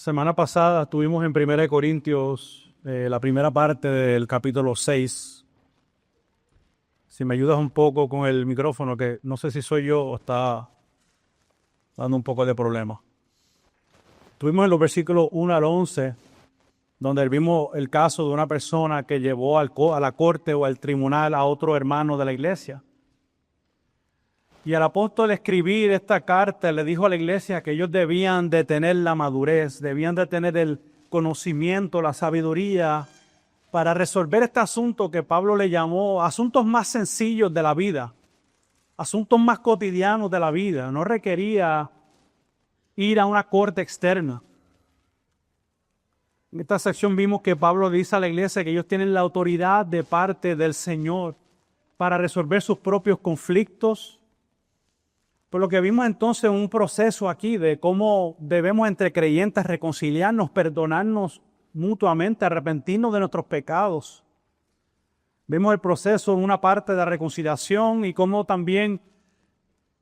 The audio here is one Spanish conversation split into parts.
Semana pasada estuvimos en 1 Corintios, la primera parte del capítulo 6. Si me ayudas un poco con el micrófono, que no sé si soy yo o está dando un poco de problema. Estuvimos en los versículos 1 al 11, donde vimos el caso de una persona que llevó a la corte o al tribunal a otro hermano de la iglesia. Y el apóstol, al escribir esta carta, le dijo a la iglesia que ellos debían de tener la madurez, debían de tener el conocimiento, la sabiduría para resolver este asunto que Pablo le llamó asuntos más sencillos de la vida, asuntos más cotidianos de la vida. No requería ir a una corte externa. En esta sección vimos que Pablo dice a la iglesia que ellos tienen la autoridad de parte del Señor para resolver sus propios conflictos. Por lo que vimos entonces un proceso aquí de cómo debemos entre creyentes reconciliarnos, perdonarnos mutuamente, arrepentirnos de nuestros pecados. Vemos el proceso en una parte de la reconciliación y cómo también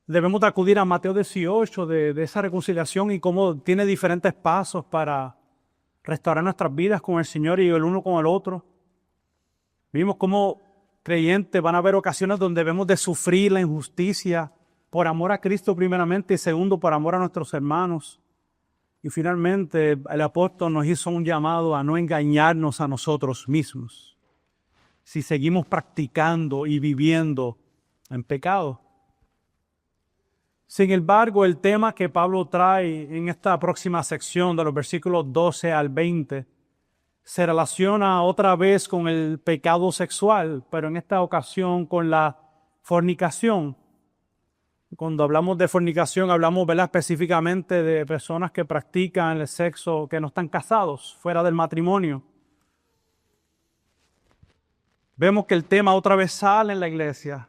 debemos de acudir a Mateo 18 de esa reconciliación y cómo tiene diferentes pasos para restaurar nuestras vidas con el Señor y el uno con el otro. Vimos cómo creyentes van a haber ocasiones donde debemos de sufrir la injusticia por amor a Cristo primeramente y segundo por amor a nuestros hermanos. Y finalmente el apóstol nos hizo un llamado a no engañarnos a nosotros mismos si seguimos practicando y viviendo en pecado. Sin embargo, el tema que Pablo trae en esta próxima sección de los versículos 12 al 20 se relaciona otra vez con el pecado sexual, pero en esta ocasión con la fornicación. Cuando hablamos de fornicación, hablamos, ¿verdad?, específicamente de personas que practican el sexo, que no están casados, fuera del matrimonio. Vemos que el tema otra vez sale en la iglesia.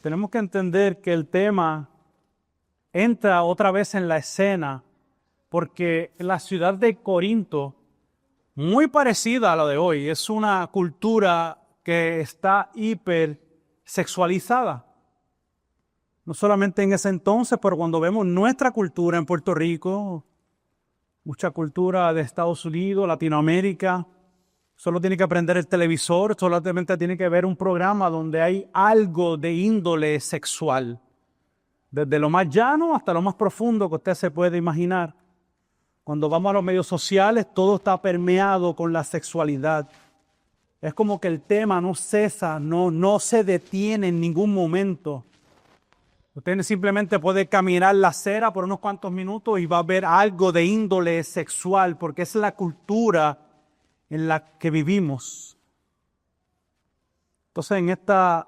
Tenemos que entender que el tema entra otra vez en la escena porque la ciudad de Corinto, muy parecida a la de hoy, es una cultura que está hipersexualizada. No solamente en ese entonces, pero cuando vemos nuestra cultura en Puerto Rico, mucha cultura de Estados Unidos, Latinoamérica, solo tiene que prender el televisor, solamente tiene que ver un programa donde hay algo de índole sexual. Desde lo más llano hasta lo más profundo que usted se puede imaginar. Cuando vamos a los medios sociales, todo está permeado con la sexualidad. Es como que el tema no cesa, no se detiene en ningún momento. Usted simplemente puede caminar la acera por unos cuantos minutos y va a ver algo de índole sexual, porque es la cultura en la que vivimos. Entonces, en esta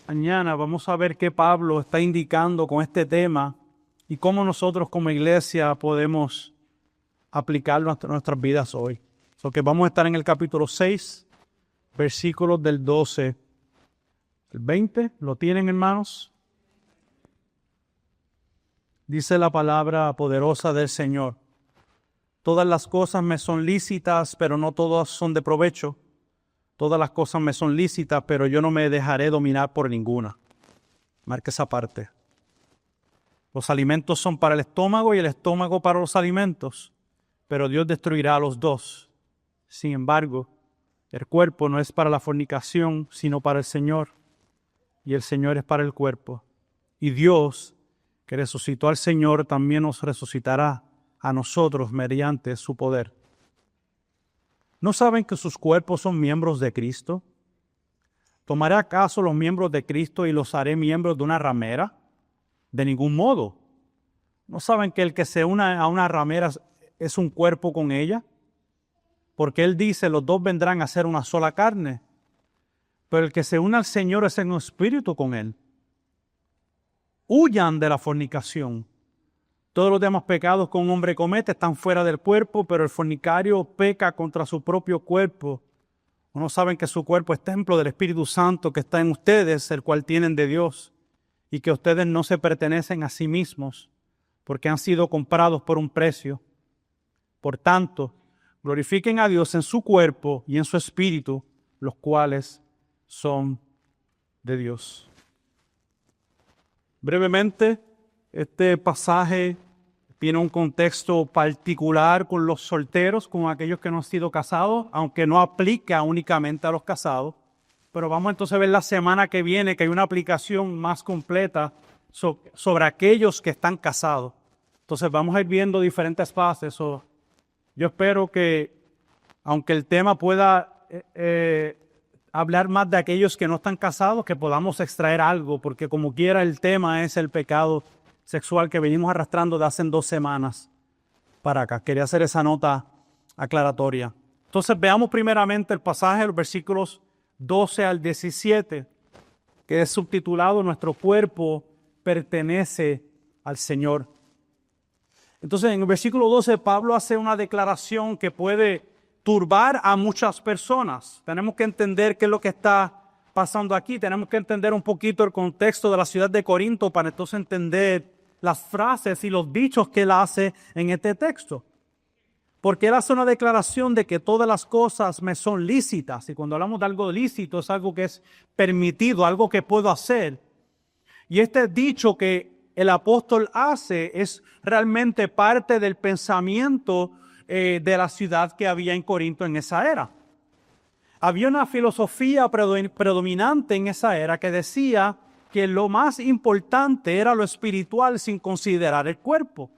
mañana vamos a ver qué Pablo está indicando con este tema y cómo nosotros como iglesia podemos aplicarlo a nuestras vidas hoy. So que vamos a estar en el capítulo 6, versículos del 12 al 20. ¿Lo tienen, hermanos? Dice la palabra poderosa del Señor. Todas las cosas me son lícitas, pero no todas son de provecho. Todas las cosas me son lícitas, pero yo no me dejaré dominar por ninguna. Marca esa parte. Los alimentos son para el estómago y el estómago para los alimentos, pero Dios destruirá a los dos. Sin embargo, el cuerpo no es para la fornicación, sino para el Señor, y el Señor es para el cuerpo. Y Dios, que resucitó al Señor, también nos resucitará a nosotros mediante su poder. ¿No saben que sus cuerpos son miembros de Cristo? ¿Tomaré acaso los miembros de Cristo y los haré miembros de una ramera? De ningún modo. ¿No saben que el que se una a una ramera es un cuerpo con ella? Porque Él dice, los dos vendrán a ser una sola carne. Pero el que se une al Señor es en un espíritu con Él. Huyan de la fornicación. Todos los demás pecados que un hombre comete están fuera del cuerpo, pero el fornicario peca contra su propio cuerpo. ¿No saben que su cuerpo es templo del Espíritu Santo que está en ustedes, el cual tienen de Dios, y que ustedes no se pertenecen a sí mismos, porque han sido comprados por un precio? Por tanto, glorifiquen a Dios en su cuerpo y en su espíritu, los cuales son de Dios. Brevemente, Este pasaje tiene un contexto particular con los solteros, con aquellos que no han sido casados, aunque no aplica únicamente a los casados. Pero vamos entonces a ver la semana que viene que hay una aplicación más completa sobre aquellos que están casados. Entonces vamos a ir viendo diferentes fases. Yo espero que, aunque el tema pueda hablar más de aquellos que no están casados, que podamos extraer algo, porque como quiera el tema es el pecado sexual que venimos arrastrando de hace 2 semanas para acá. Quería hacer esa nota aclaratoria. Entonces veamos primeramente el pasaje, los versículos 12 al 17, que es subtitulado "Nuestro cuerpo pertenece al Señor". Entonces en el versículo 12 Pablo hace una declaración que puede turbar a muchas personas. Tenemos que entender qué es lo que está pasando aquí. Tenemos que entender un poquito el contexto de la ciudad de Corinto para entonces entender las frases y los dichos que él hace en este texto. Porque él hace una declaración de que todas las cosas me son lícitas. Y cuando hablamos de algo lícito es algo que es permitido, algo que puedo hacer. Y este dicho que el apóstol hace es realmente parte del pensamiento de la ciudad que había en Corinto en esa era. Había una filosofía predominante en esa era que decía que lo más importante era lo espiritual sin considerar el cuerpo.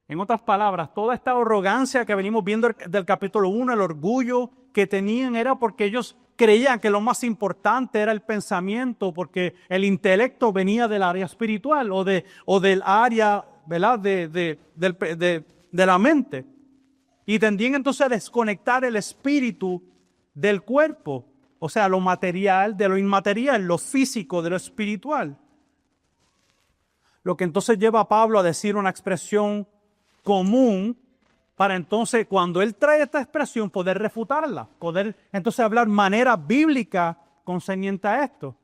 En otras palabras, toda esta arrogancia que venimos viendo del capítulo 1, el orgullo que tenían era porque ellos creían que lo más importante era el pensamiento, porque el intelecto venía del área espiritual o del área, ¿verdad?, de la mente. Y tendían entonces a desconectar el espíritu del cuerpo, o sea, lo material de lo inmaterial, lo físico de lo espiritual. Lo que entonces lleva a Pablo a decir una expresión común para entonces, cuando él trae esta expresión, poder refutarla, poder entonces hablar manera bíblica concerniente a esto.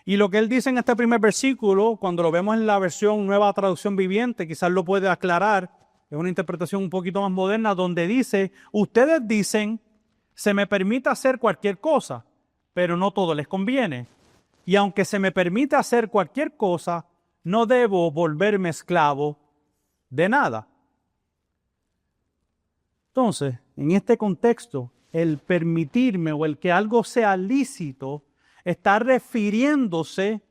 Y lo que él dice en este primer versículo, cuando lo vemos en la versión Nueva Traducción Viviente, quizás lo puede aclarar, es una interpretación un poquito más moderna, donde dice: ustedes dicen, se me permite hacer cualquier cosa, pero no todo les conviene. Y aunque se me permite hacer cualquier cosa, no debo volverme esclavo de nada. Entonces, en este contexto, el permitirme o el que algo sea lícito está refiriéndose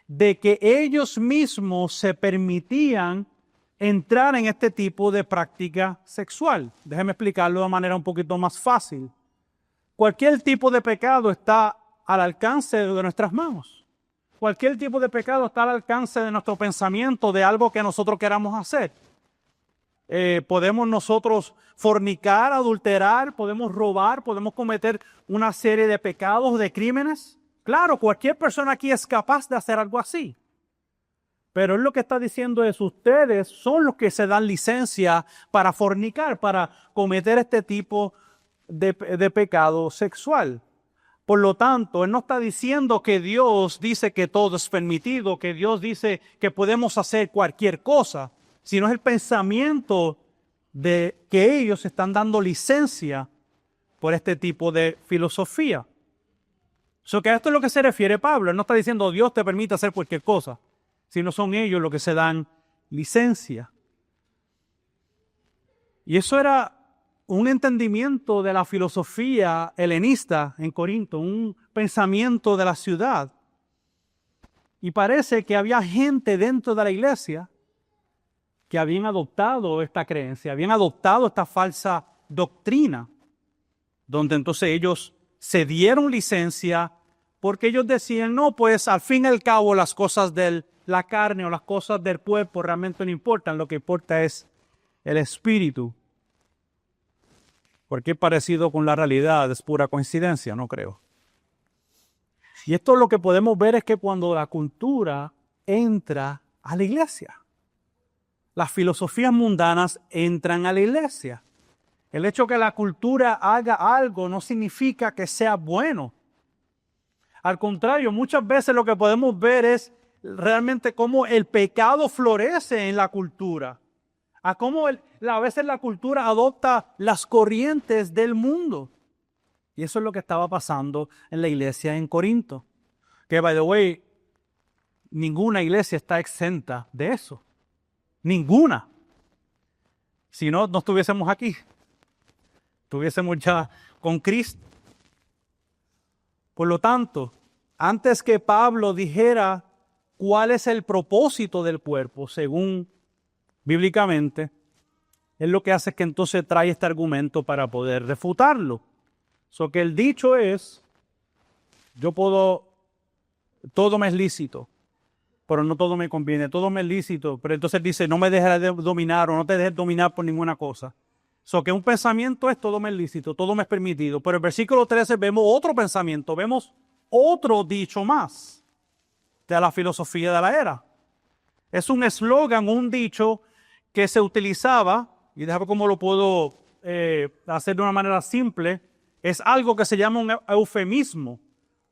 de que ellos mismos se permitían entrar en este tipo de práctica sexual. Déjeme explicarlo de manera un poquito más fácil. Cualquier tipo de pecado está al alcance de nuestras manos. Cualquier tipo de pecado está al alcance de nuestro pensamiento, de algo que nosotros queramos hacer. Podemos nosotros fornicar, adulterar, podemos robar, podemos cometer una serie de pecados, de crímenes. Claro, cualquier persona aquí es capaz de hacer algo así. Pero él lo que está diciendo es: ustedes son los que se dan licencia para fornicar, para cometer este tipo de pecado sexual. Por lo tanto, él no está diciendo que Dios dice que todo es permitido, que Dios dice que podemos hacer cualquier cosa, sino es el pensamiento de que ellos están dando licencia por este tipo de filosofía. Que a esto es lo que se refiere Pablo. Él no está diciendo Dios te permite hacer cualquier cosa, sino son ellos los que se dan licencia. Y eso era un entendimiento de la filosofía helenista en Corinto, un pensamiento de la ciudad. Y parece que había gente dentro de la iglesia que habían adoptado esta creencia, habían adoptado esta falsa doctrina, donde entonces ellos se dieron licencia porque ellos decían: no, pues al fin y al cabo las cosas de la carne o las cosas del cuerpo realmente no importan, lo que importa es el espíritu. Cualquier parecido con la realidad es pura coincidencia, no creo. Y esto lo que podemos ver es que cuando la cultura entra a la iglesia, las filosofías mundanas entran a la iglesia. El hecho que la cultura haga algo no significa que sea bueno. Al contrario, muchas veces lo que podemos ver es realmente cómo el pecado florece en la cultura. A cómo a veces la cultura adopta las corrientes del mundo. Y eso es lo que estaba pasando en la iglesia en Corinto. Que, by the way, ninguna iglesia está exenta de eso. Ninguna. Si no, no estuviésemos aquí. Estuviésemos ya con Cristo. Por lo tanto, antes que Pablo dijera cuál es el propósito del cuerpo, según bíblicamente, él lo que hace es que entonces trae este argumento para poder refutarlo. Que el dicho es, todo me es lícito, pero no todo me conviene, todo me es lícito, pero entonces dice, no me dejes de dominar o no te dejes dominar por ninguna cosa. Que un pensamiento es todo me es lícito, todo me es permitido, pero en el versículo 13 vemos otro pensamiento, vemos otro dicho más de la filosofía de la era. Es un eslogan, un dicho que se utilizaba, y déjame cómo lo puedo hacer de una manera simple, es algo que se llama un eufemismo.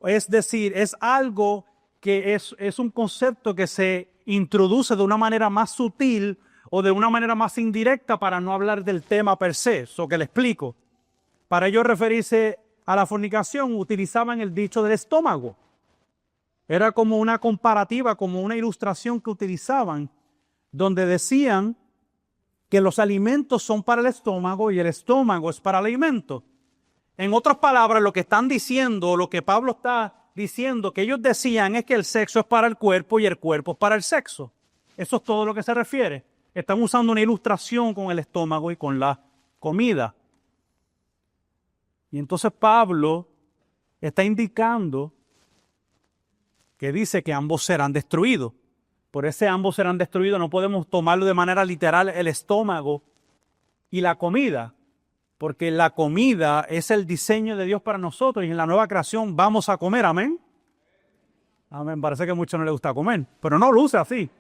Es decir, es algo que es un concepto que se introduce de una manera más sutil o de una manera más indirecta para no hablar del tema per se. Eso que le explico. Para ello referirse a la fornicación, utilizaban el dicho del estómago. Era como una comparativa, como una ilustración que utilizaban, donde decían que los alimentos son para el estómago y el estómago es para el alimento. En otras palabras, lo que están diciendo, lo que Pablo está diciendo, que ellos decían es que el sexo es para el cuerpo y el cuerpo es para el sexo. Eso es todo lo que se refiere. Están usando una ilustración con el estómago y con la comida. Y entonces Pablo está indicando que dice que ambos serán destruidos. Por ese ambos serán destruidos no podemos tomarlo de manera literal el estómago y la comida, porque la comida es el diseño de Dios para nosotros y en la nueva creación vamos a comer, amén. Amén, parece que a muchos no les gusta comer, pero no luce así.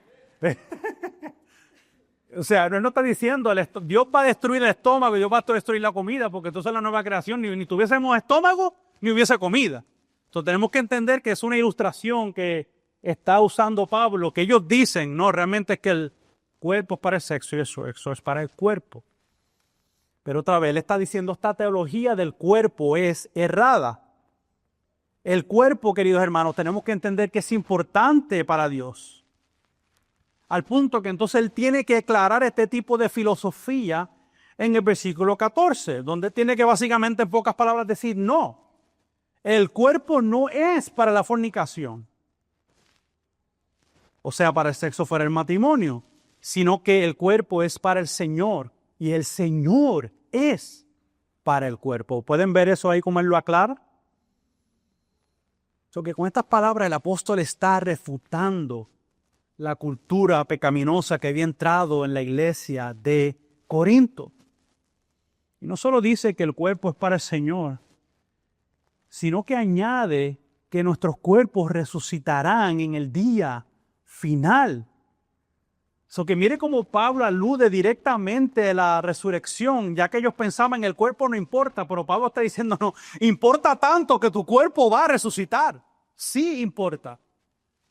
O sea, no está diciendo Dios va a destruir el estómago y Dios va a destruir la comida, porque entonces en la nueva creación ni tuviésemos estómago ni hubiese comida. Entonces tenemos que entender que es una ilustración que está usando Pablo, que ellos dicen, no, realmente es que el cuerpo es para el sexo y el sexo es para el cuerpo. Pero otra vez, él está diciendo, esta teología del cuerpo es errada. El cuerpo, queridos hermanos, tenemos que entender que es importante para Dios. Al punto que entonces él tiene que aclarar este tipo de filosofía en el versículo 14, donde tiene que básicamente en pocas palabras decir, no, el cuerpo no es para la fornicación. O sea, para el sexo fuera el matrimonio, sino que el cuerpo es para el Señor y el Señor es para el cuerpo. ¿Pueden ver eso ahí como él lo aclara? Que con estas palabras el apóstol está refutando la cultura pecaminosa que había entrado en la iglesia de Corinto. Y no solo dice que el cuerpo es para el Señor, sino que añade que nuestros cuerpos resucitarán en el día final. Que mire cómo Pablo alude directamente a la resurrección, ya que ellos pensaban el cuerpo no importa, pero Pablo está diciendo no, importa tanto que tu cuerpo va a resucitar. Sí importa.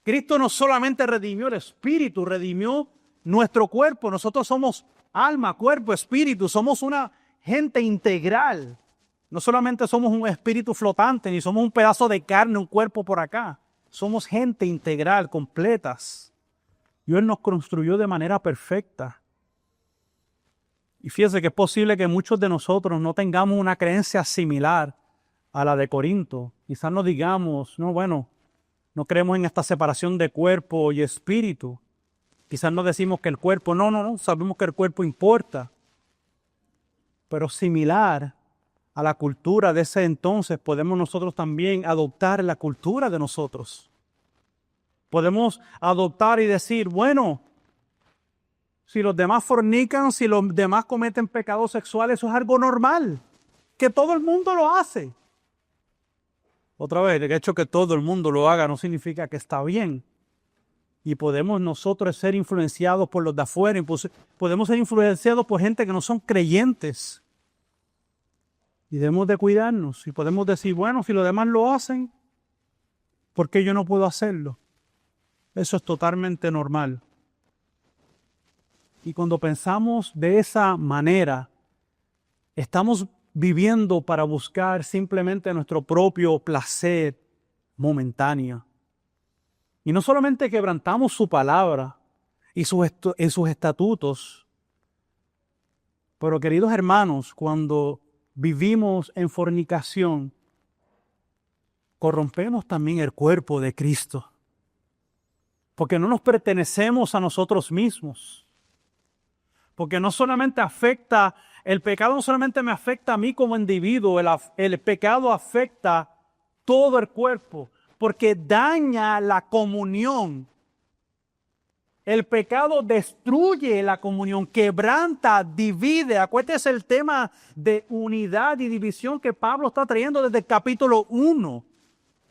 Cristo no solamente redimió el espíritu, redimió nuestro cuerpo. Nosotros somos alma, cuerpo, espíritu, somos una gente integral. No solamente somos un espíritu flotante, ni somos un pedazo de carne, un cuerpo por acá. Somos gente integral, completas. Y Él nos construyó de manera perfecta. Y fíjese que es posible que muchos de nosotros no tengamos una creencia similar a la de Corinto. Quizás no digamos, no, bueno, no creemos en esta separación de cuerpo y espíritu. Quizás no decimos que el cuerpo, no, sabemos que el cuerpo importa. Pero similar a la cultura de ese entonces, podemos nosotros también adoptar la cultura de nosotros. Podemos adoptar y decir, bueno, si los demás fornican, si los demás cometen pecados sexuales, eso es algo normal, que todo el mundo lo hace. Otra vez, el hecho que todo el mundo lo haga no significa que está bien. Y podemos nosotros ser influenciados por los de afuera, podemos ser influenciados por gente que no son creyentes. Y debemos de cuidarnos y podemos decir, bueno, si los demás lo hacen, ¿por qué yo no puedo hacerlo? Eso es totalmente normal. Y cuando pensamos de esa manera, estamos viviendo para buscar simplemente nuestro propio placer momentáneo. Y no solamente quebrantamos su palabra y sus estatutos, pero queridos hermanos, cuando vivimos en fornicación, corrompemos también el cuerpo de Cristo. Porque no nos pertenecemos a nosotros mismos. Porque no solamente afecta, el pecado no solamente me afecta a mí como individuo, el pecado afecta todo el cuerpo, porque daña la comunión. El pecado destruye la comunión, quebranta, divide. Acuérdese el tema de unidad y división que Pablo está trayendo desde el capítulo 1.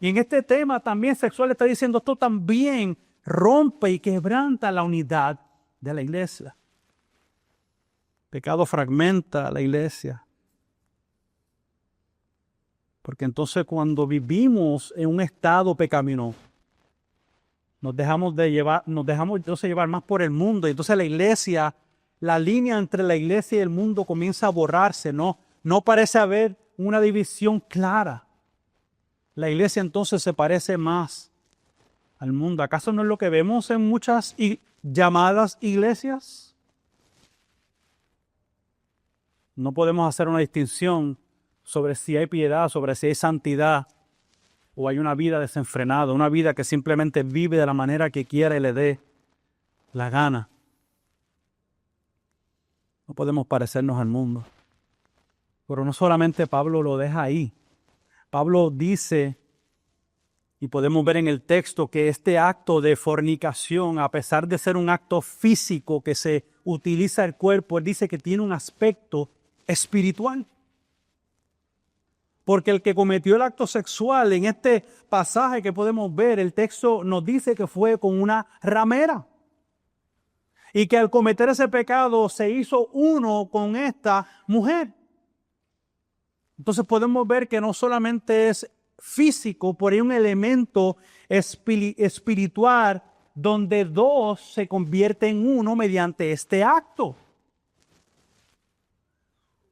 Y en este tema también sexual está diciendo esto también rompe y quebranta la unidad de la iglesia. El pecado fragmenta la iglesia. Porque entonces cuando vivimos en un estado pecaminoso, nos dejamos entonces llevar más por el mundo. Y entonces la iglesia, la línea entre la iglesia y el mundo comienza a borrarse. No parece haber una división clara. La iglesia entonces se parece más al mundo. ¿Acaso no es lo que vemos en muchas llamadas iglesias? No podemos hacer una distinción sobre si hay piedad, sobre si hay santidad, o hay una vida desenfrenada, una vida que simplemente vive de la manera que quiera y le dé la gana. No podemos parecernos al mundo. Pero no solamente Pablo lo deja ahí. Pablo dice, y podemos ver en el texto, que este acto de fornicación, a pesar de ser un acto físico que se utiliza el cuerpo, él dice que tiene un aspecto espiritual. Porque el que cometió el acto sexual, en este pasaje que podemos ver, el texto nos dice que fue con una ramera. Y que al cometer ese pecado se hizo uno con esta mujer. Entonces podemos ver que no solamente es físico, pero hay un elemento espiritual donde dos se convierten en uno mediante este acto.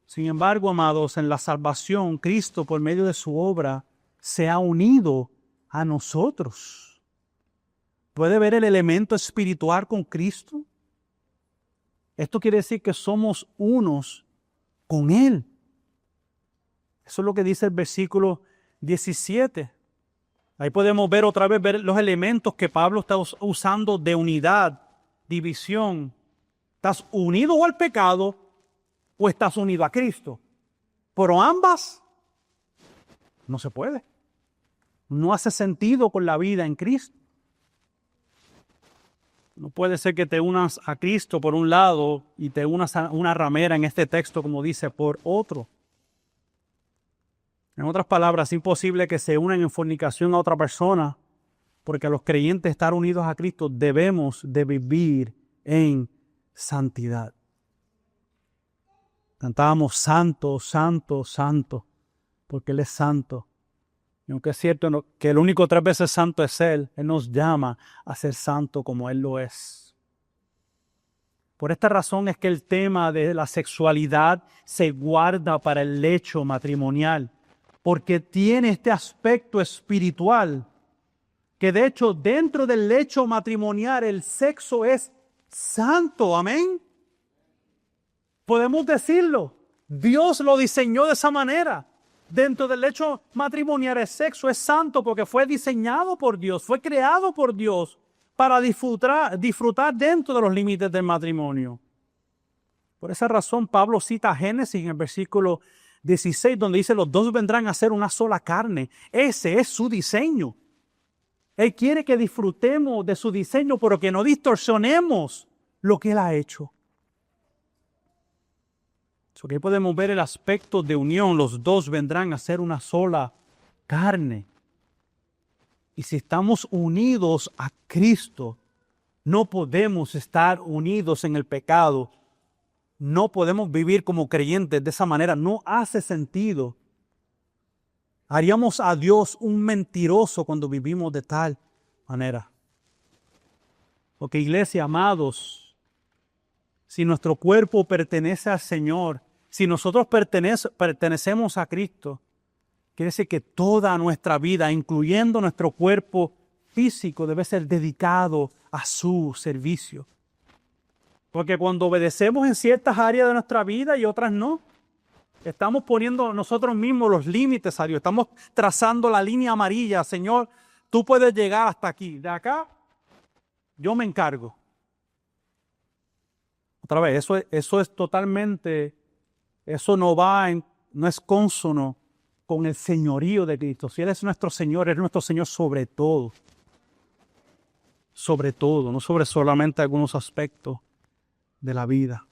Sin embargo, amados, en la salvación, Cristo, por medio de su obra, se ha unido a nosotros. ¿Puede ver el elemento espiritual con Cristo? Esto quiere decir que somos unos con Él. Eso es lo que dice el versículo 17. Ahí podemos ver otra vez los elementos que Pablo está usando de unidad, división. ¿Estás unido al pecado o estás unido a Cristo? Pero ambas no se puede. No hace sentido con la vida en Cristo. No puede ser que te unas a Cristo por un lado y te unas a una ramera en este texto, como dice, por otro. En otras palabras, es imposible que se unan en fornicación a otra persona, porque a los creyentes estar unidos a Cristo debemos de vivir en santidad. Cantábamos santo, santo, santo, porque Él es santo. Y aunque es cierto que el único 3 veces santo es Él nos llama a ser santo como Él lo es. Por esta razón es que el tema de la sexualidad se guarda para el lecho matrimonial, porque tiene este aspecto espiritual, que de hecho dentro del lecho matrimonial el sexo es santo, amén. Podemos decirlo, Dios lo diseñó de esa manera. Dentro del lecho matrimonial el sexo es santo porque fue diseñado por Dios, fue creado por Dios para disfrutar dentro de los límites del matrimonio. Por esa razón Pablo cita Génesis en el versículo 16, donde dice, los dos vendrán a ser una sola carne. Ese es su diseño. Él quiere que disfrutemos de su diseño, pero que no distorsionemos lo que Él ha hecho. Aquí podemos ver el aspecto de unión. Los dos vendrán a ser una sola carne. Y si estamos unidos a Cristo, no podemos estar unidos en el pecado. No podemos vivir como creyentes de esa manera. No hace sentido. Haríamos a Dios un mentiroso cuando vivimos de tal manera. Porque iglesia, amados, si nuestro cuerpo pertenece al Señor, si nosotros pertenecemos a Cristo, quiere decir que toda nuestra vida, incluyendo nuestro cuerpo físico debe ser dedicado a su servicio. Porque cuando obedecemos en ciertas áreas de nuestra vida y otras no, estamos poniendo nosotros mismos los límites a Dios. Estamos trazando la línea amarilla. Señor, tú puedes llegar hasta aquí. De acá, yo me encargo. Otra vez, eso es totalmente, eso no es cónsono con el señorío de Cristo. Si Él es nuestro Señor sobre todo. Sobre todo, no sobre solamente algunos aspectos de la vida.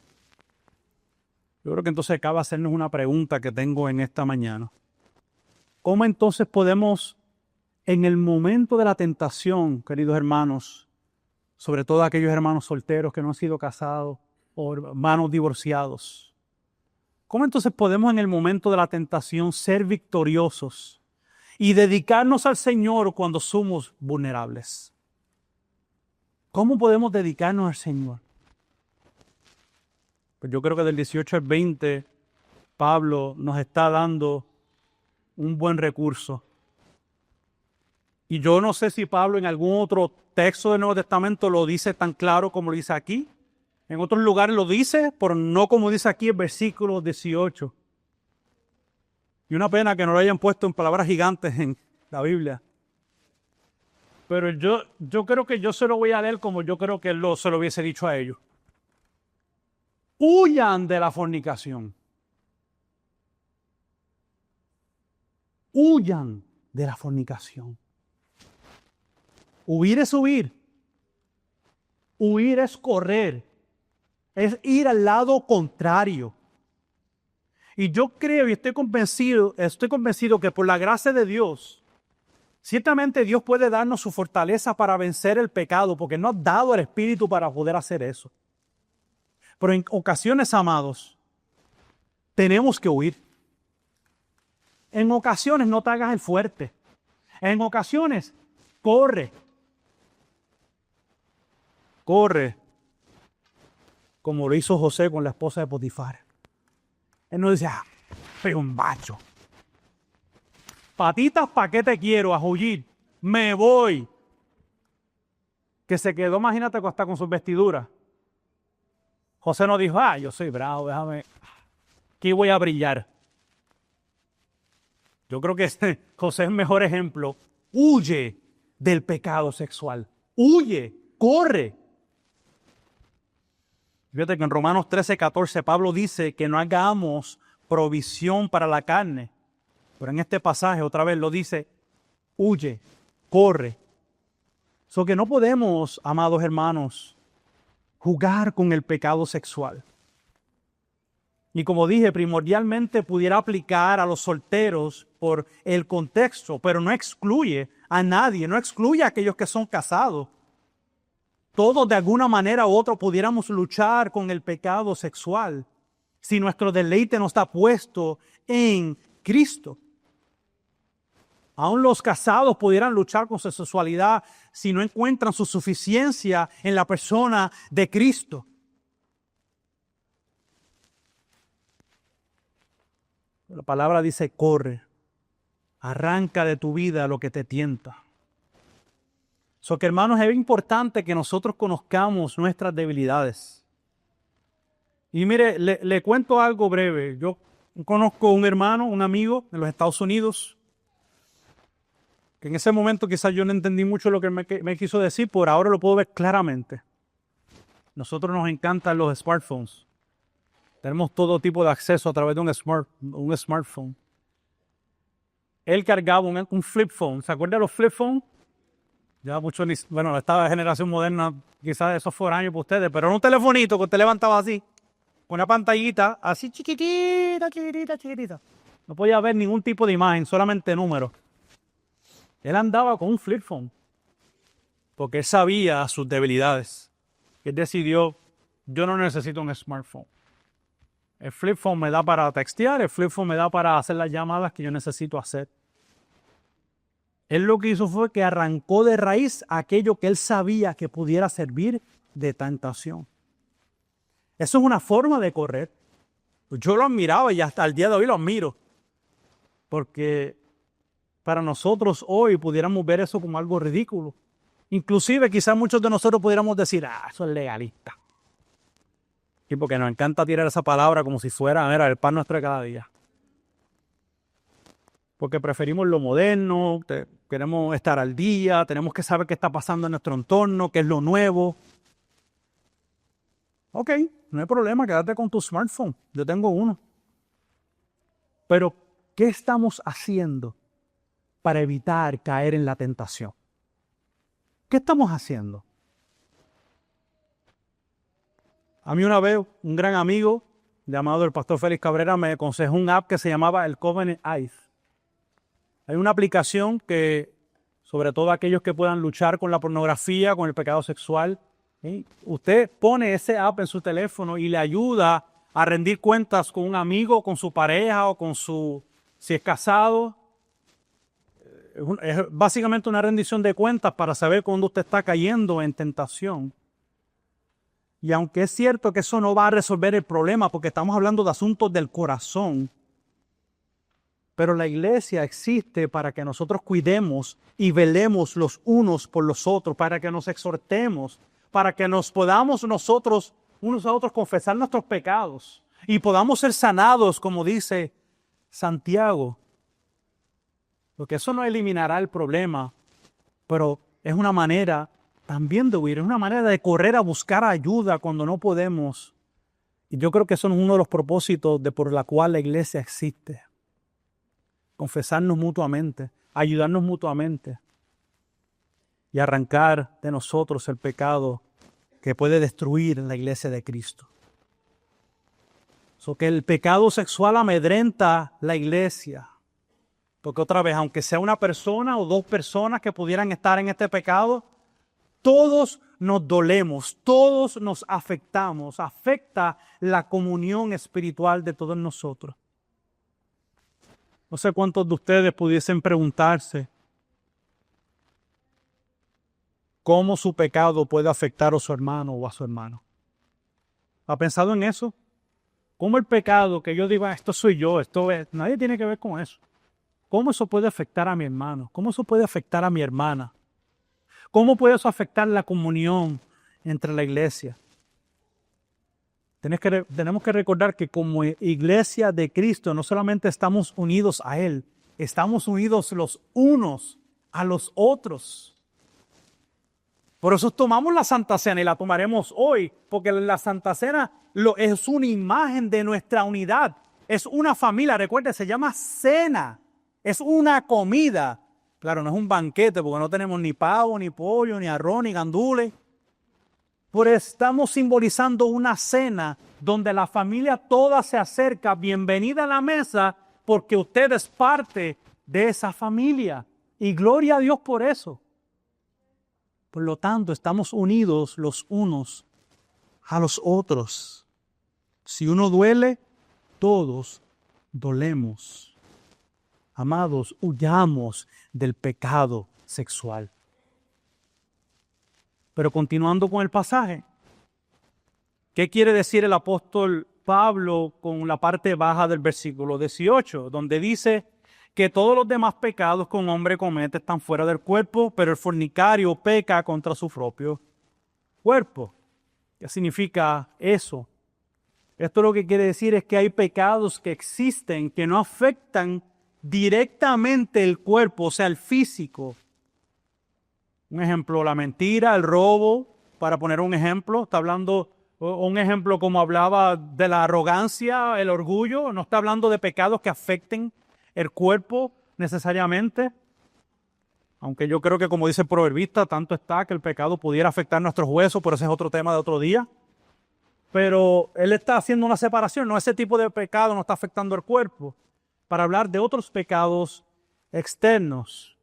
Yo creo que entonces acaba de hacernos una pregunta que tengo en esta mañana. ¿Cómo entonces podemos, en el momento de la tentación, queridos hermanos, sobre todo aquellos hermanos solteros que no han sido casados o hermanos divorciados, cómo entonces podemos en el momento de la tentación ser victoriosos y dedicarnos al Señor cuando somos vulnerables? ¿Cómo podemos dedicarnos al Señor? Pues yo creo que del 18 al 20, Pablo nos está dando un buen recurso. Y yo no sé si Pablo en algún otro texto del Nuevo Testamento lo dice tan claro como lo dice aquí. En otros lugares lo dice, pero no como dice aquí el versículo 18. Y una pena que no lo hayan puesto en palabras gigantes en la Biblia. Pero yo creo que yo se lo voy a leer como yo creo que él se lo hubiese dicho a ellos. Huyan de la fornicación. Huyan de la fornicación. Huir es huir. Huir es correr. Es ir al lado contrario. Y yo creo y estoy convencido que por la gracia de Dios, ciertamente Dios puede darnos su fortaleza para vencer el pecado, porque nos ha dado el Espíritu para poder hacer eso. Pero en ocasiones, amados, tenemos que huir. En ocasiones no te hagas el fuerte. En ocasiones, corre. Corre. Como lo hizo José con la esposa de Potifar. Él no dice, soy un macho. Patitas, ¿para qué te quiero? A huir. Me voy. Que se quedó, imagínate, hasta con sus vestiduras. José no dijo, yo soy bravo, déjame, aquí voy a brillar. Yo creo que José es el mejor ejemplo. Huye del pecado sexual. Huye, corre. Fíjate que en Romanos 13:14 Pablo dice que no hagamos provisión para la carne. Pero en este pasaje otra vez lo dice, huye, corre. So que no podemos, amados hermanos, jugar con el pecado sexual. Y como dije, primordialmente pudiera aplicar a los solteros por el contexto, pero no excluye a nadie, no excluye a aquellos que son casados. Todos de alguna manera u otra pudiéramos luchar con el pecado sexual si nuestro deleite no está puesto en Cristo. Aún los casados pudieran luchar con su sexualidad si no encuentran su suficiencia en la persona de Cristo. La palabra dice, corre, arranca de tu vida lo que te tienta. So que hermanos, es importante que nosotros conozcamos nuestras debilidades. Y mire, le cuento algo breve. Yo conozco un hermano, un amigo en los Estados Unidos, que en ese momento quizás yo no entendí mucho lo que me quiso decir, por ahora lo puedo ver claramente. Nosotros nos encantan los smartphones. Tenemos todo tipo de acceso a través de un smartphone. Él cargaba un flip phone. ¿Se acuerdan de los flip phones? Ya muchos, bueno, esta generación moderna, quizás esos fueron años para ustedes, pero era un telefonito que usted levantaba así, con una pantallita así chiquitita. No podía ver ningún tipo de imagen, solamente números. Él andaba con un flip phone, porque él sabía sus debilidades. Él decidió, yo no necesito un smartphone. El flip phone me da para textear, el flip phone me da para hacer las llamadas que yo necesito hacer. Él lo que hizo fue que arrancó de raíz aquello que él sabía que pudiera servir de tentación. Eso es una forma de correr. Yo lo admiraba y hasta el día de hoy lo admiro. Porque para nosotros hoy pudiéramos ver eso como algo ridículo. Inclusive quizás muchos de nosotros pudiéramos decir, eso es legalista. Y porque nos encanta tirar esa palabra como si fuera, mira, el pan nuestro de cada día. Porque preferimos lo moderno, queremos estar al día, tenemos que saber qué está pasando en nuestro entorno, qué es lo nuevo. Ok, no hay problema, quédate con tu smartphone. Yo tengo uno. Pero, ¿qué estamos haciendo para evitar caer en la tentación? ¿Qué estamos haciendo? A mí una vez, un gran amigo llamado el pastor Félix Cabrera me aconsejó un app que se llamaba el Covenant Eyes. Hay una aplicación que, sobre todo aquellos que puedan luchar con la pornografía, con el pecado sexual, ¿sí? Usted pone ese app en su teléfono y le ayuda a rendir cuentas con un amigo, con su pareja o con si es casado. Es básicamente una rendición de cuentas para saber cuándo usted está cayendo en tentación. Y aunque es cierto que eso no va a resolver el problema, porque estamos hablando de asuntos del corazón, pero la iglesia existe para que nosotros cuidemos y velemos los unos por los otros, para que nos exhortemos, para que nos podamos nosotros, unos a otros, confesar nuestros pecados y podamos ser sanados, como dice Santiago. Porque eso no eliminará el problema, pero es una manera también de huir, es una manera de correr a buscar ayuda cuando no podemos. Y yo creo que eso es uno de los propósitos por la cual la iglesia existe. Confesarnos mutuamente, ayudarnos mutuamente y arrancar de nosotros el pecado que puede destruir la iglesia de Cristo. Que el pecado sexual amedrenta la iglesia. Porque otra vez, aunque sea una persona o dos personas que pudieran estar en este pecado, todos nos dolemos, todos nos afectamos, afecta la comunión espiritual de todos nosotros. No sé cuántos de ustedes pudiesen preguntarse cómo su pecado puede afectar a su hermano o a su hermano. ¿Ha pensado en eso? ¿Cómo el pecado que yo diga, esto soy yo, nadie tiene que ver con eso? ¿Cómo eso puede afectar a mi hermano? ¿Cómo eso puede afectar a mi hermana? ¿Cómo puede eso afectar la comunión entre la iglesia? Tenemos que recordar que como iglesia de Cristo no solamente estamos unidos a Él, estamos unidos los unos a los otros. Por eso tomamos la Santa Cena y la tomaremos hoy, porque la Santa Cena es una imagen de nuestra unidad. Es una familia, recuerde, se llama cena. Es una comida. Claro, no es un banquete porque no tenemos ni pavo, ni pollo, ni arroz, ni gandules. Pero estamos simbolizando una cena donde la familia toda se acerca, bienvenida a la mesa, porque usted es parte de esa familia. Y gloria a Dios por eso. Por lo tanto, estamos unidos los unos a los otros. Si uno duele, todos dolemos. Amados, huyamos del pecado sexual. Pero continuando con el pasaje, ¿qué quiere decir el apóstol Pablo con la parte baja del versículo 18, donde dice que todos los demás pecados que un hombre comete están fuera del cuerpo, pero el fornicario peca contra su propio cuerpo? ¿Qué significa eso? Esto lo que quiere decir es que hay pecados que existen que no afectan directamente el cuerpo, o sea, el físico. Un ejemplo, la mentira, el robo, para poner un ejemplo. Está hablando, un ejemplo como hablaba de la arrogancia, el orgullo. No está hablando de pecados que afecten el cuerpo necesariamente. Aunque yo creo que, como dice el proverbista, tanto está que el pecado pudiera afectar nuestros huesos, pero ese es otro tema de otro día. Pero él está haciendo una separación. No, ese tipo de pecado no está afectando el cuerpo. Para hablar de otros pecados externos.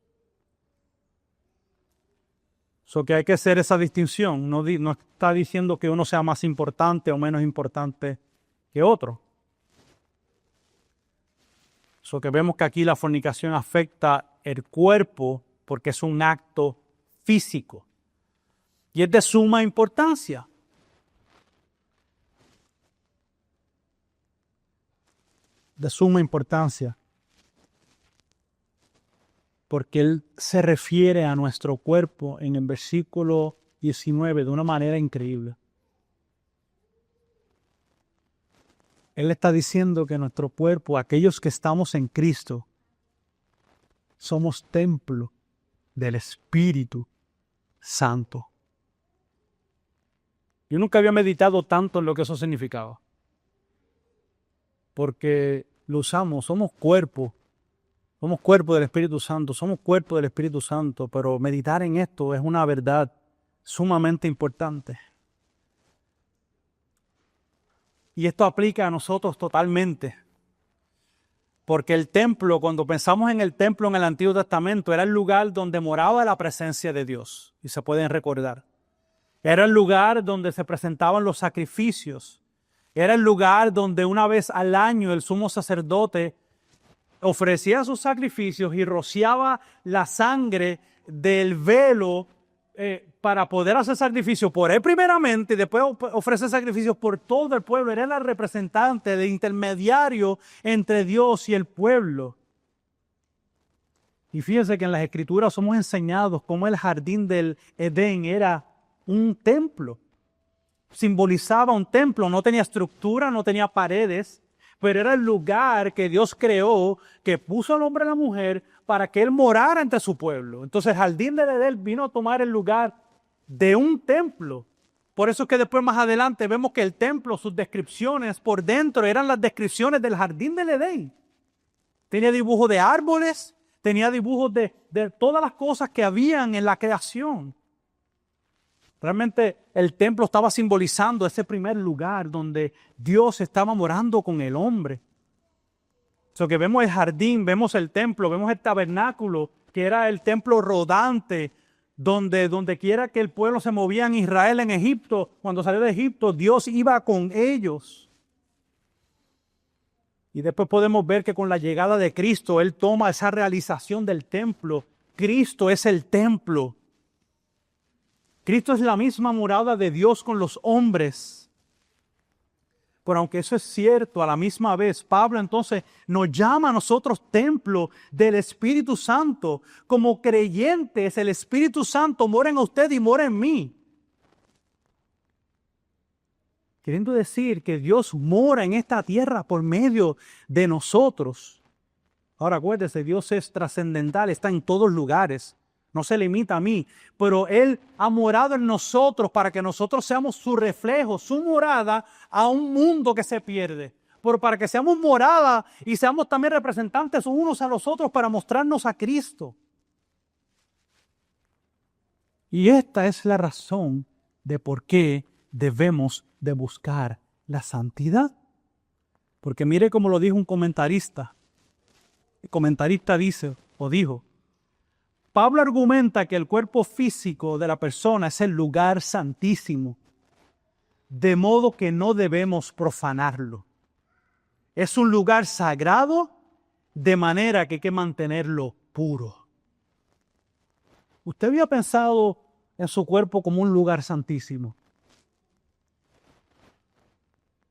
Que hay que hacer esa distinción. No está diciendo que uno sea más importante o menos importante que otro. Que vemos que aquí la fornicación afecta el cuerpo porque es un acto físico. Y es de suma importancia. De suma importancia. porque Él se refiere a nuestro cuerpo en el versículo 19 de una manera increíble. Él está diciendo que nuestro cuerpo, aquellos que estamos en Cristo, somos templo del Espíritu Santo. Yo nunca había meditado tanto en lo que eso significaba, porque lo usamos, somos cuerpo del Espíritu Santo, somos cuerpo del Espíritu Santo, pero meditar en esto es una verdad sumamente importante. Y esto aplica a nosotros totalmente, porque el templo, cuando pensamos en el templo en el Antiguo Testamento, era el lugar donde moraba la presencia de Dios, y se pueden recordar. Era el lugar donde se presentaban los sacrificios. Era el lugar donde una vez al año el sumo sacerdote ofrecía sus sacrificios y rociaba la sangre del velo para poder hacer sacrificios por él primeramente y después ofrecer sacrificios por todo el pueblo. Era el representante, el intermediario entre Dios y el pueblo. Y fíjense que en las Escrituras somos enseñados cómo el jardín del Edén era un templo. Simbolizaba un templo, no tenía estructura, no tenía paredes, pero era el lugar que Dios creó, que puso al hombre y a la mujer para que él morara entre su pueblo. Entonces el jardín del Edén vino a tomar el lugar de un templo. Por eso es que después más adelante vemos que el templo, sus descripciones por dentro eran las descripciones del jardín del Edén. Tenía dibujos de árboles, tenía dibujos de todas las cosas que habían en la creación. Realmente el templo estaba simbolizando ese primer lugar donde Dios estaba morando con el hombre. So que vemos el jardín, vemos el templo, vemos el tabernáculo, que era el templo rodante, donde quiera que el pueblo se movía en Israel, en Egipto, cuando salió de Egipto, Dios iba con ellos. Y después podemos ver que con la llegada de Cristo, Él toma esa realización del templo. Cristo es el templo. Cristo es la misma morada de Dios con los hombres. Pero aunque eso es cierto, a la misma vez, Pablo entonces nos llama a nosotros templo del Espíritu Santo. Como creyentes, el Espíritu Santo mora en usted y mora en mí. Queriendo decir que Dios mora en esta tierra por medio de nosotros. Ahora acuérdese, Dios es trascendental, está en todos lugares. No se limita a mí, pero Él ha morado en nosotros para que nosotros seamos su reflejo, su morada a un mundo que se pierde. Pero para que seamos morada y seamos también representantes unos a los otros para mostrarnos a Cristo. Y esta es la razón de por qué debemos de buscar la santidad. Porque mire cómo lo dijo un comentarista. El comentarista dice o dijo: Pablo argumenta que el cuerpo físico de la persona es el lugar santísimo, de modo que no debemos profanarlo. Es un lugar sagrado, de manera que hay que mantenerlo puro. ¿Usted había pensado en su cuerpo como un lugar santísimo?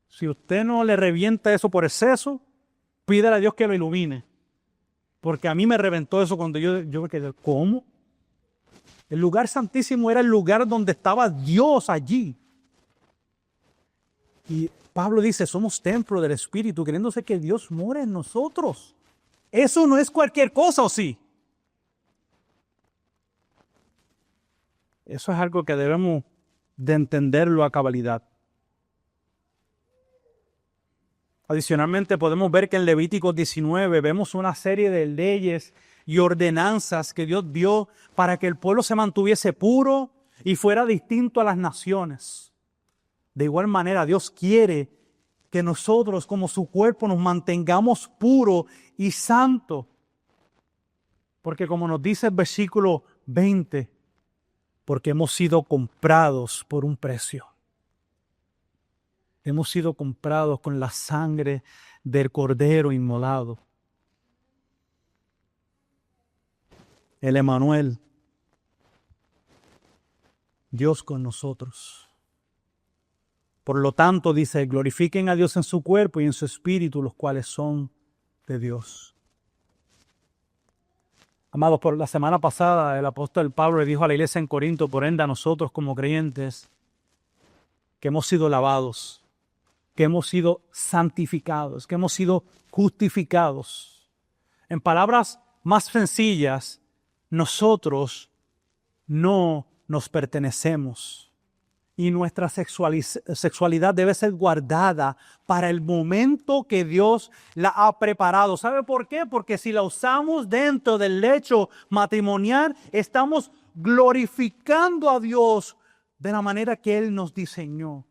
Si usted no le revienta eso por exceso, pídale a Dios que lo ilumine. Porque a mí me reventó eso cuando yo me quedé, ¿cómo? El lugar santísimo era el lugar donde estaba Dios allí. Y Pablo dice, somos templo del Espíritu, queriéndose que Dios mora en nosotros. Eso no es cualquier cosa, ¿o sí? Eso es algo que debemos de entenderlo a cabalidad. Adicionalmente podemos ver que en Levítico 19 vemos una serie de leyes y ordenanzas que Dios dio para que el pueblo se mantuviese puro y fuera distinto a las naciones. De igual manera, Dios quiere que nosotros como su cuerpo nos mantengamos puros y santos. Porque como nos dice el versículo 20, porque hemos sido comprados por un precio. Hemos sido comprados con la sangre del Cordero inmolado. El Emmanuel, Dios con nosotros. Por lo tanto, dice, glorifiquen a Dios en su cuerpo y en su espíritu, los cuales son de Dios. Amados, por la semana pasada el apóstol Pablo le dijo a la iglesia en Corinto, por ende a nosotros como creyentes, que hemos sido lavados, que hemos sido santificados, que hemos sido justificados. En palabras más sencillas, nosotros no nos pertenecemos. Y nuestra sexualidad debe ser guardada para el momento que Dios la ha preparado. ¿Sabe por qué? Porque si la usamos dentro del lecho matrimonial, estamos glorificando a Dios de la manera que Él nos diseñó.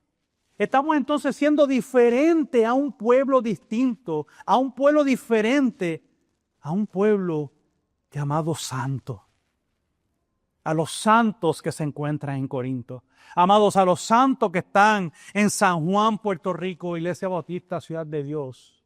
Estamos entonces siendo diferente a un pueblo distinto, a un pueblo diferente, a un pueblo llamado santo. A los santos que se encuentran en Corinto. Amados, a los santos que están en San Juan, Puerto Rico, Iglesia Bautista, Ciudad de Dios.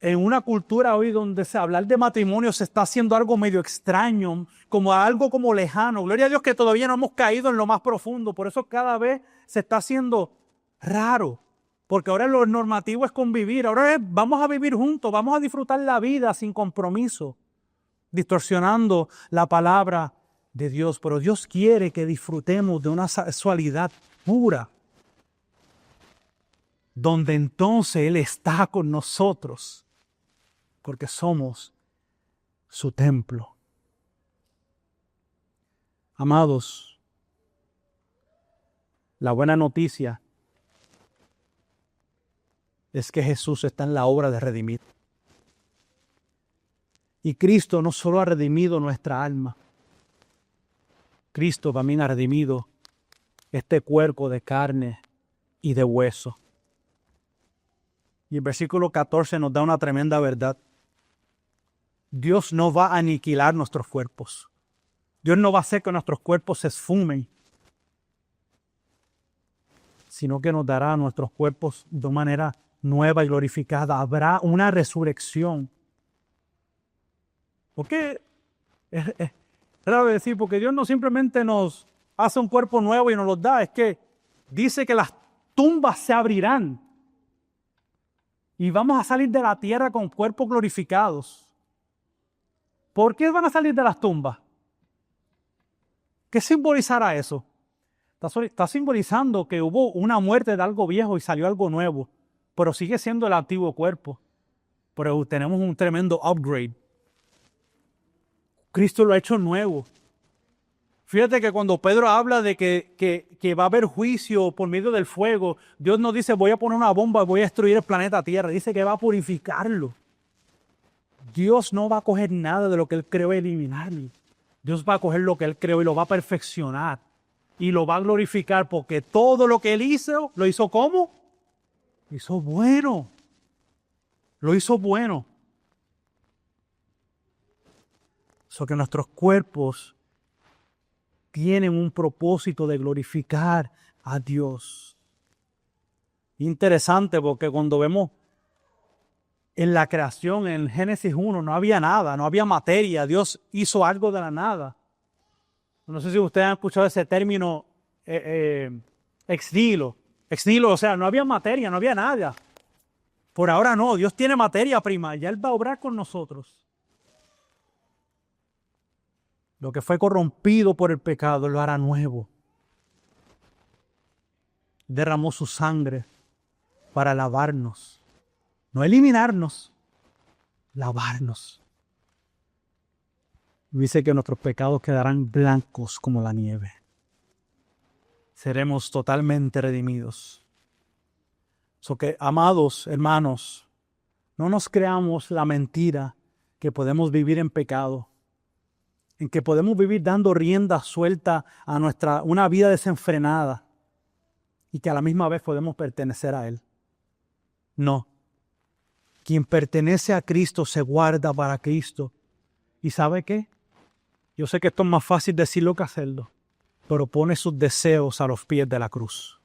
En una cultura hoy donde hablar de matrimonio se está haciendo algo medio extraño, como algo como lejano. Gloria a Dios que todavía no hemos caído en lo más profundo. Por eso cada vez se está haciendo raro. Porque ahora lo normativo es convivir. Ahora vamos a vivir juntos, vamos a disfrutar la vida sin compromiso, distorsionando la palabra de Dios. Pero Dios quiere que disfrutemos de una sexualidad pura, donde entonces Él está con nosotros, porque somos su templo. Amados, la buena noticia es que Jesús está en la obra de redimir. Y Cristo no solo ha redimido nuestra alma, Cristo también ha redimido este cuerpo de carne y de hueso. Y el versículo 14 nos da una tremenda verdad. Dios no va a aniquilar nuestros cuerpos. Dios no va a hacer que nuestros cuerpos se esfumen, sino que nos dará a nuestros cuerpos de manera nueva y glorificada. Habrá una resurrección. Porque es raro decir, porque Dios no simplemente nos hace un cuerpo nuevo y nos lo da, es que dice que las tumbas se abrirán y vamos a salir de la tierra con cuerpos glorificados. ¿Por qué van a salir de las tumbas? ¿Qué simbolizará eso? Está simbolizando que hubo una muerte de algo viejo y salió algo nuevo, pero sigue siendo el antiguo cuerpo. Pero tenemos un tremendo upgrade. Cristo lo ha hecho nuevo. Fíjate que cuando Pedro habla de que va a haber juicio por medio del fuego, Dios no dice voy a poner una bomba y voy a destruir el planeta Tierra. Dice que va a purificarlo. Dios no va a coger nada de lo que Él creó y eliminarlo. Dios va a coger lo que Él creó y lo va a perfeccionar. Y lo va a glorificar porque todo lo que Él hizo, ¿lo hizo cómo? Lo hizo bueno. Lo hizo bueno. So que nuestros cuerpos tienen un propósito de glorificar a Dios. Interesante porque cuando vemos en la creación, en Génesis 1, no había nada, no había materia. Dios hizo algo de la nada. No sé si ustedes han escuchado ese término ex nihilo. Ex nihilo, o sea, no había materia, no había nada. Por ahora no, Dios tiene materia prima, ya Él va a obrar con nosotros. Lo que fue corrompido por el pecado lo hará nuevo. Derramó su sangre para lavarnos. No eliminarnos, lavarnos. Dice que nuestros pecados quedarán blancos como la nieve. Seremos totalmente redimidos. So que, amados hermanos, no nos creamos la mentira que podemos vivir en pecado, en que podemos vivir dando rienda suelta a una vida desenfrenada y que a la misma vez podemos pertenecer a Él. No. Quien pertenece a Cristo se guarda para Cristo. ¿Y sabe qué? Yo sé que esto es más fácil decirlo que hacerlo, pero pone sus deseos a los pies de la cruz.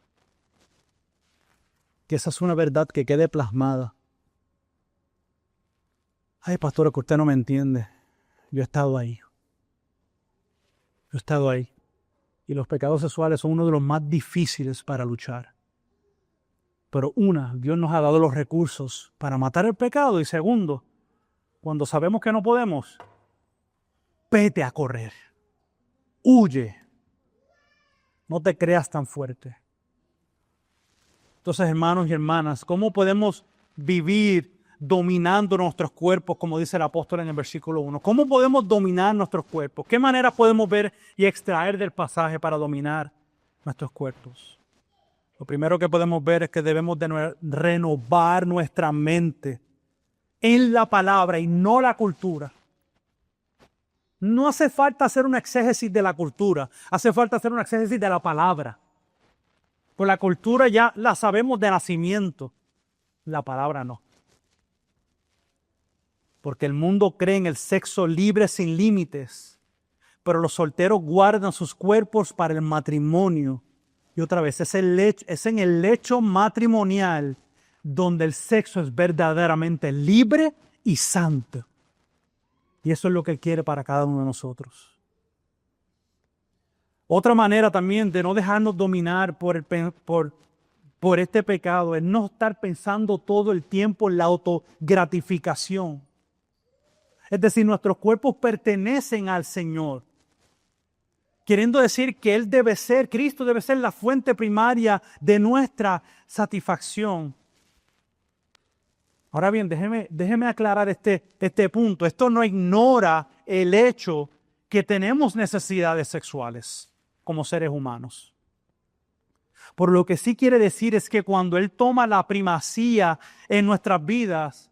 Que esa es una verdad que quede plasmada. Ay, pastor, que usted no me entiende. Yo he estado ahí. Yo he estado ahí. Y los pecados sexuales son uno de los más difíciles para luchar. Pero Dios nos ha dado los recursos para matar el pecado. Y segundo, cuando sabemos que no podemos, vete a correr. Huye. No te creas tan fuerte. Entonces, hermanos y hermanas, ¿cómo podemos vivir dominando nuestros cuerpos, como dice el apóstol en el versículo 1? ¿Cómo podemos dominar nuestros cuerpos? ¿Qué manera podemos ver y extraer del pasaje para dominar nuestros cuerpos? Lo primero que podemos ver es que debemos de renovar nuestra mente en la palabra y no la cultura. No hace falta hacer un exégesis de la cultura, hace falta hacer un exégesis de la palabra. Pues la cultura ya la sabemos de nacimiento, la palabra no. Porque el mundo cree en el sexo libre sin límites, pero los solteros guardan sus cuerpos para el matrimonio. Y otra vez, es en el lecho matrimonial donde el sexo es verdaderamente libre y santo. Y eso es lo que Él quiere para cada uno de nosotros. Otra manera también de no dejarnos dominar por este pecado es no estar pensando todo el tiempo en la autogratificación. Es decir, nuestros cuerpos pertenecen al Señor. Queriendo decir que Cristo debe ser la fuente primaria de nuestra satisfacción. Ahora bien, déjeme aclarar este punto. Esto no ignora el hecho que tenemos necesidades sexuales como seres humanos. Por lo que sí quiere decir es que cuando Él toma la primacía en nuestras vidas,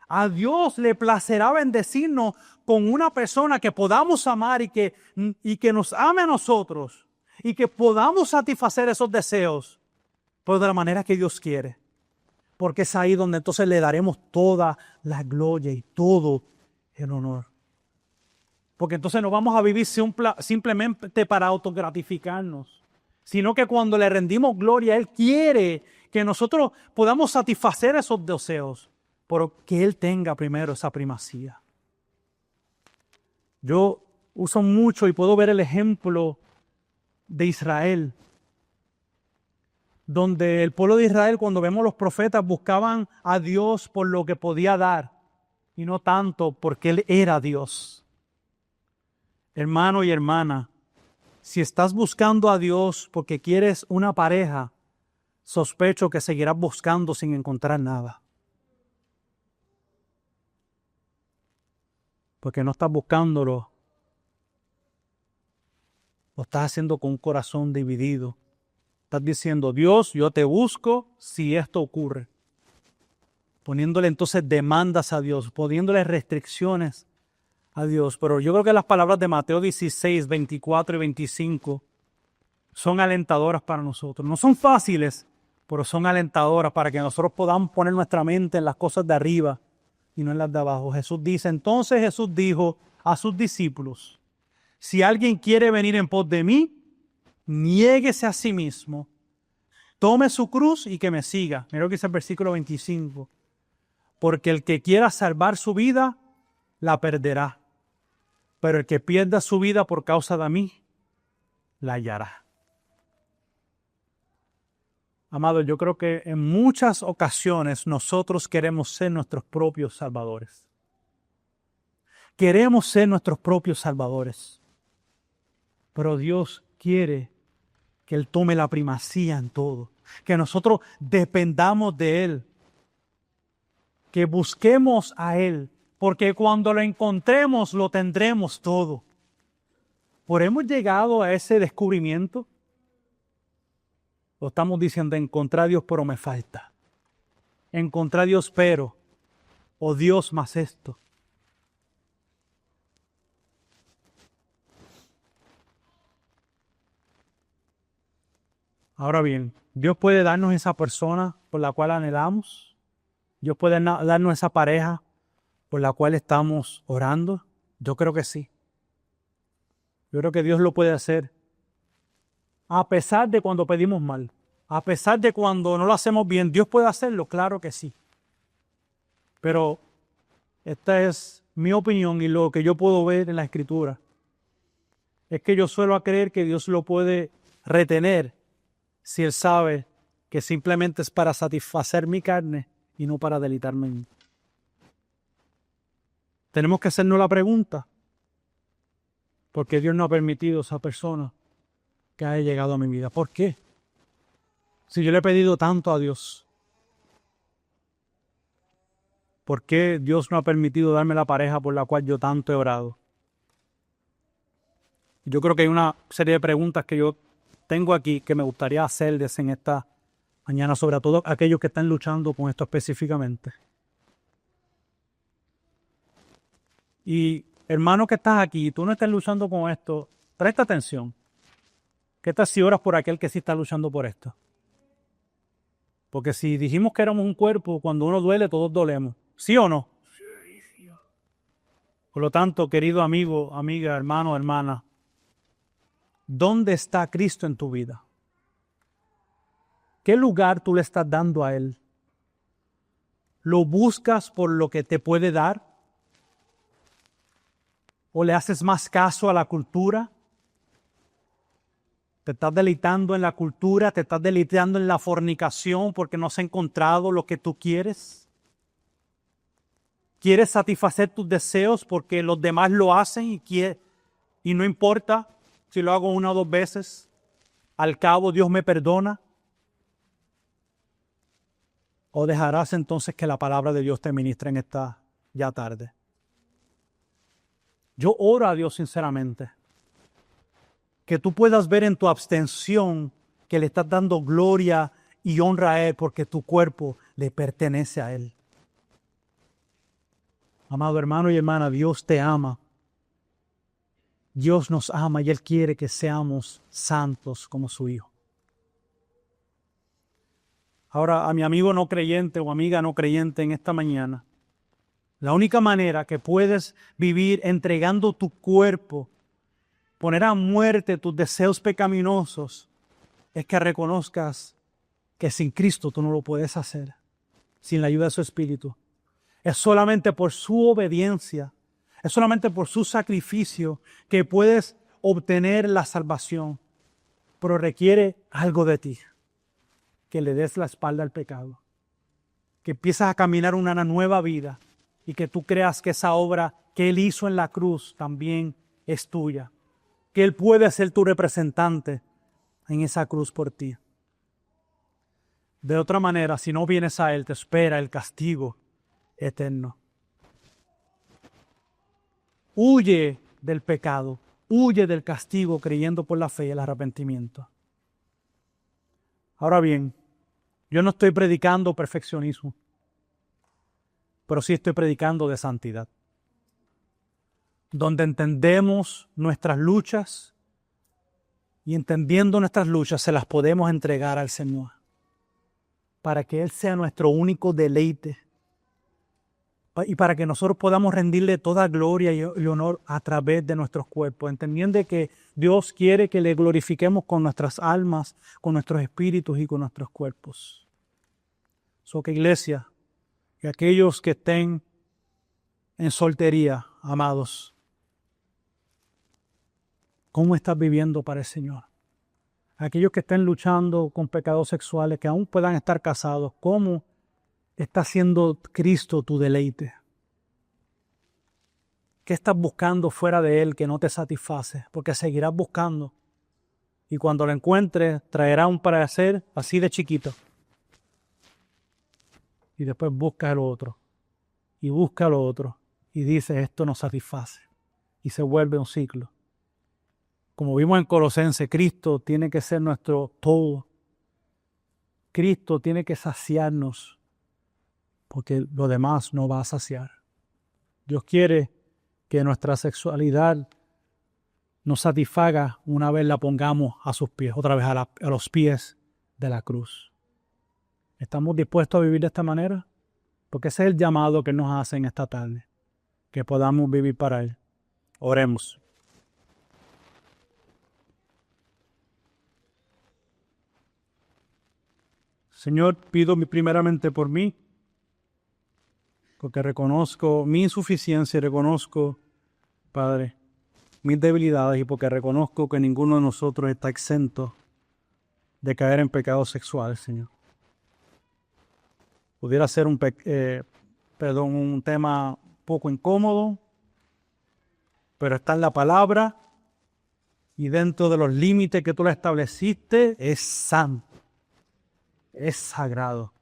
a Dios le placerá bendecirnos con una persona que podamos amar y que nos ame a nosotros y que podamos satisfacer esos deseos, pero de la manera que Dios quiere. Porque es ahí donde entonces le daremos toda la gloria y todo el honor. Porque entonces no vamos a vivir simplemente para autogratificarnos, sino que cuando le rendimos gloria, Él quiere que nosotros podamos satisfacer esos deseos, pero que Él tenga primero esa primacía. Yo uso mucho y puedo ver el ejemplo de Israel, donde el pueblo de Israel, cuando vemos los profetas, buscaban a Dios por lo que podía dar y no tanto porque Él era Dios. Hermano y hermana, si estás buscando a Dios porque quieres una pareja, sospecho que seguirás buscando sin encontrar nada. Porque no estás buscándolo, lo estás haciendo con un corazón dividido. Estás diciendo, Dios, yo te busco si esto ocurre. Poniéndole entonces demandas a Dios, poniéndole restricciones a Dios. Pero yo creo que las palabras de Mateo 16, 24 y 25 son alentadoras para nosotros. No son fáciles, pero son alentadoras para que nosotros podamos poner nuestra mente en las cosas de arriba y no en las de abajo. Entonces Jesús dijo a sus discípulos, si alguien quiere venir en pos de mí, niéguese a sí mismo, tome su cruz y que me siga. Mira lo que dice el versículo 25. Porque el que quiera salvar su vida, la perderá. Pero el que pierda su vida por causa de mí, la hallará. Amados, yo creo que en muchas ocasiones nosotros queremos ser nuestros propios salvadores. Queremos ser nuestros propios salvadores. Pero Dios quiere que Él tome la primacía en todo. Que nosotros dependamos de Él. Que busquemos a Él. Porque cuando lo encontremos, lo tendremos todo. ¿Por hemos llegado a ese descubrimiento? Lo estamos diciendo, encontré a Dios, pero me falta. Encontré a Dios, pero, o Dios más esto. Ahora bien, Dios puede darnos esa persona por la cual anhelamos. Dios puede darnos esa pareja por la cual estamos orando. Yo creo que sí. Yo creo que Dios lo puede hacer. A pesar de cuando pedimos mal, a pesar de cuando no lo hacemos bien, ¿Dios puede hacerlo? Claro que sí. Pero esta es mi opinión y lo que yo puedo ver en la Escritura. Es que yo suelo creer que Dios lo puede retener si Él sabe que simplemente es para satisfacer mi carne y no para deleitarme en mí. Tenemos que hacernos la pregunta, ¿por qué Dios no ha permitido a esa persona que haya llegado a mi vida? ¿Por qué? Si yo le he pedido tanto a Dios, ¿por qué Dios no ha permitido darme la pareja por la cual yo tanto he orado? Yo creo que hay una serie de preguntas que yo tengo aquí que me gustaría hacerles en esta mañana, sobre todo aquellos que están luchando con esto específicamente. Y hermano que estás aquí, tú no estás luchando con esto, presta atención. ¿Qué tal si oras por aquel que sí está luchando por esto? Porque si dijimos que éramos un cuerpo, cuando uno duele, todos dolemos. ¿Sí o no? Sí. Por lo tanto, querido amigo, amiga, hermano, hermana, ¿dónde está Cristo en tu vida? ¿Qué lugar tú le estás dando a Él? ¿Lo buscas por lo que te puede dar? ¿O le haces más caso a la cultura? ¿Te estás deleitando en la cultura? ¿Te estás deleitando en la fornicación porque no has encontrado lo que tú quieres? ¿Quieres satisfacer tus deseos porque los demás lo hacen y no importa si lo hago una o dos veces? Al cabo Dios me perdona. ¿O dejarás entonces que la palabra de Dios te ministre en esta ya tarde? Yo oro a Dios sinceramente que tú puedas ver en tu abstención que le estás dando gloria y honra a Él porque tu cuerpo le pertenece a Él. Amado hermano y hermana, Dios te ama. Dios nos ama y Él quiere que seamos santos como su Hijo. Ahora, a mi amigo no creyente o amiga no creyente en esta mañana, la única manera que puedes vivir entregando tu cuerpo, poner a muerte tus deseos pecaminosos, es que reconozcas que sin Cristo tú no lo puedes hacer, sin la ayuda de su Espíritu. Es solamente por su obediencia, es solamente por su sacrificio que puedes obtener la salvación, pero requiere algo de ti, que le des la espalda al pecado, que empieces a caminar una nueva vida y que tú creas que esa obra que Él hizo en la cruz también es tuya, que Él puede ser tu representante en esa cruz por ti. De otra manera, si no vienes a Él, te espera el castigo eterno. Huye del pecado, huye del castigo creyendo por la fe y el arrepentimiento. Ahora bien, yo no estoy predicando perfeccionismo, pero sí estoy predicando de santidad, donde entendemos nuestras luchas y entendiendo nuestras luchas se las podemos entregar al Señor para que Él sea nuestro único deleite y para que nosotros podamos rendirle toda gloria y honor a través de nuestros cuerpos, entendiendo que Dios quiere que le glorifiquemos con nuestras almas, con nuestros espíritus y con nuestros cuerpos. Que iglesia, y aquellos que estén en soltería, amados, ¿cómo estás viviendo para el Señor? Aquellos que estén luchando con pecados sexuales, que aún puedan estar casados, ¿cómo está siendo Cristo tu deleite? ¿Qué estás buscando fuera de Él que no te satisface? Porque seguirás buscando. Y cuando lo encuentres, traerá un placer así de chiquito. Y después buscas lo otro. Y busca lo otro. Y dices, esto no satisface. Y se vuelve un ciclo. Como vimos en Colosenses, Cristo tiene que ser nuestro todo. Cristo tiene que saciarnos. Porque lo demás no va a saciar. Dios quiere que nuestra sexualidad nos satisfaga una vez la pongamos a sus pies, otra vez a los pies de la cruz. ¿Estamos dispuestos a vivir de esta manera? Porque ese es el llamado que nos hace en esta tarde, que podamos vivir para Él. Oremos. Señor, pido primeramente por mí, porque reconozco mi insuficiencia y reconozco, Padre, mis debilidades y porque reconozco que ninguno de nosotros está exento de caer en pecado sexual, Señor. Pudiera ser un tema poco incómodo, pero está en la palabra y dentro de los límites que tú le estableciste es santo, es sagrado.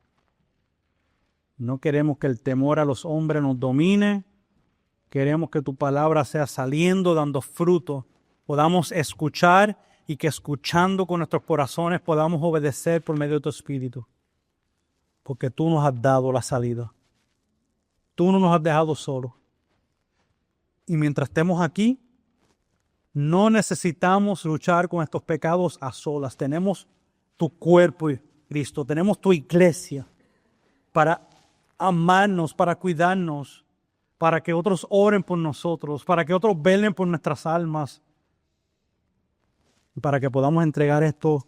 No queremos que el temor a los hombres nos domine. Queremos que tu palabra sea saliendo, dando fruto. Podamos escuchar y que escuchando con nuestros corazones podamos obedecer por medio de tu Espíritu. Porque tú nos has dado la salida. Tú no nos has dejado solos. Y mientras estemos aquí, no necesitamos luchar con estos pecados a solas. Tenemos tu cuerpo, Cristo. Tenemos tu iglesia para amarnos, para cuidarnos, para que otros oren por nosotros, para que otros velen por nuestras almas, y para que podamos entregar esto,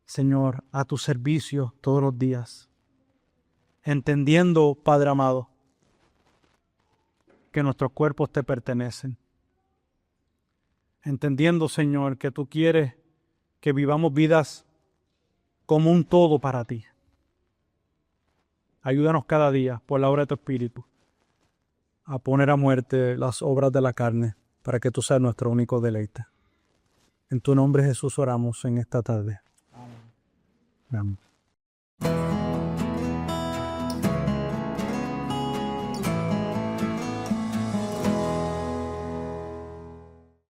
Señor, a tu servicio todos los días. Entendiendo, Padre amado, que nuestros cuerpos te pertenecen. Entendiendo, Señor, que tú quieres que vivamos vidas como un todo para ti. Ayúdanos cada día, por la obra de tu Espíritu, a poner a muerte las obras de la carne, para que tú seas nuestro único deleite. En tu nombre, Jesús, oramos en esta tarde. Amén. Amén.